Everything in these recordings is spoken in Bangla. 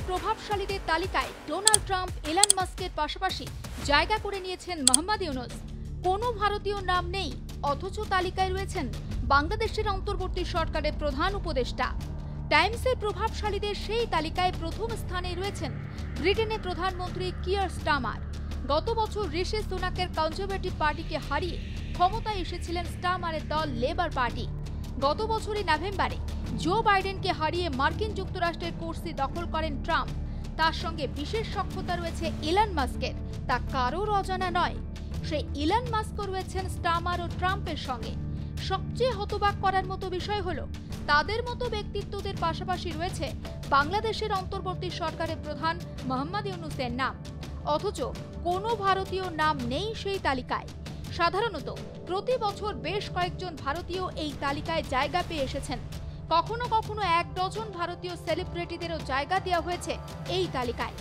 প্রভাবশালীদের তালিকায় ডোনাল্ড ট্রাম্প, এলন মাস্কের পাশাপাশি জায়গা করে নিয়েছেন মোহাম্মদ ইউনুস। কোনো ভারতীয় নাম নেই, অথচ তালিকায় রয়েছেন বাংলাদেশের অন্তর্বর্তী সরকারের প্রধান উপদেষ্টা। টাইমসের প্রভাবশালীদের সেই তালিকায় প্রথম স্থানে রয়েছেন ব্রিটেনের প্রধানমন্ত্রী কিয়ার স্টারমার। গত বছর ঋষি সুনাকের কনজারভেটিভ পার্টিকে হারিয়ে ক্ষমতায় এসেছিলেন স্টারমারের দল লেবার পার্টি। গত বছরই নভেম্বরে জো বাইডেনকে হারিয়ে মার্কিন যুক্তরাষ্ট্রের কুর্সি দখল করেন ট্রাম্প। তার সঙ্গে বিশেষ সখ্যতা রয়েছে এলন মাস্কের, তা কারোর অজানা নয়। সেই এলন মাস্কও রয়েছেন স্টারমার ও ট্রাম্পের সঙ্গে। সবচেয়ে হতবাক করার মতো বিষয় হলো, তাদের মতো ব্যক্তিত্বদের পাশাপাশি রয়েছে বাংলাদেশের অন্তর্বর্তী সরকারের প্রধান মোহাম্মদ ইউনুসের নাম, অথচ কোনো ভারতীয় নাম নেই সেই তালিকায়। সাধারণত প্রতি বছর বেশ কয়েকজন ভারতীয় এই তালিকায় জায়গা পেয়ে এসেছেন। কখনো কখনো 1 ডজন ভারতীয় সেলিব্রিটিদেরও জায়গা দেওয়া হয়েছে এই তালিকায়।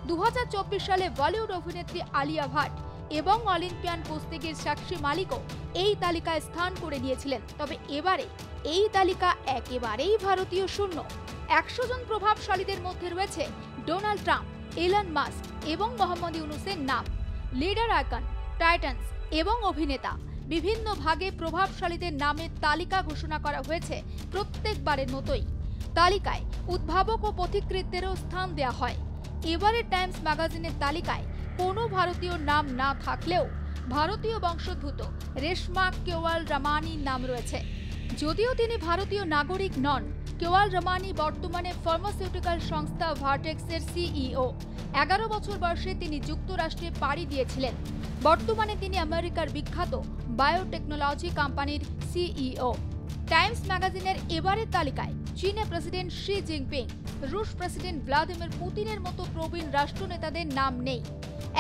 2024 সালে বলিউড অভিনেত্রী আলিয়া ভাট এবং অলিম্পিয়ান কুস্তিগির সাক্ষী মালিকও এই তালিকায় স্থান করে নিয়েছিলেন। তবে এবারে এই তালিকা একেবারেই ভারতীয় শূন্য। 100 জন প্রভাবশালীদের মধ্যে রয়েছে ডোনাল্ড ট্রাম্প, এলন মাস্ক এবং মোহাম্মদ ইউনুসের নাম। লিডার আইকন, টাইটান্স এবং অভিনেতা, বিভিন্ন ভাগে প্রভাবশালীদের নামের তালিকা ঘোষণা করা হয়েছে প্রত্যেকবারের মতোই। তালিকায় উদ্ভাবক ও পথিকৃতদেরও স্থান দেওয়া হয়। এবারের টাইমস ম্যাগাজিনের তালিকায় কোনো ভারতীয় নাম না থাকলেও ভারতীয় বংশোদ্ভূত রেশমা কেওয়াল রামানির নাম রয়েছে। যদিও তিনি ভারতীয় নাগরিক নন, কেওয়াল রামানি বর্তমানে ফার্মাসিউটিক্যাল সংস্থা ভার্টেক্সের সিইও। 11 বছর বয়সে তিনি যুক্তরাষ্ট্রে পাড়ি দিয়েছিলেন। বর্তমানে তিনি আমেরিকার বিখ্যাত বায়োটেকনোলজি কোম্পানির সিইও। টাইমস ম্যাগাজিনের এবারের তালিকায় চীনের প্রেসিডেন্ট শি জিনপিং, রুশ প্রেসিডেন্ট ভ্লাদিমির পুতিনের মতো প্রবীণ রাষ্ট্রনেতাদের নাম নেই।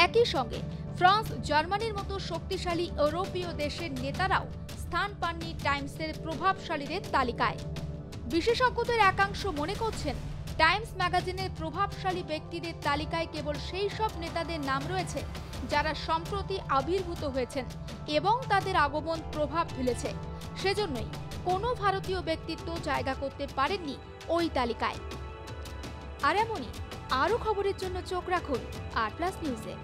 একই সঙ্গে ফ্রান্স, জার্মানির মতো শক্তিশালী ইউরোপীয় দেশের নেতারাও স্থান পাননি টাইমসের প্রভাবশালীদের তালিকায়। বিশেষজ্ঞদের একাংশ মনে করছেন, টাইমস ম্যাগাজিনের প্রভাবশালী ব্যক্তিদের তালিকায় কেবল সেই সব নেতাদের নাম রয়েছে যারা সম্প্রতি আবির্ভূত হয়েছেন এবং তাদের আগমন প্রভাব ফেলেছে। সেজন্যই কোনো ভারতীয় ব্যক্তিত্ব জায়গা করতে পারেননি ওই তালিকায়। আর এমনই আরও খবরের জন্য চোখ রাখুন আর প্লাস নিউজে।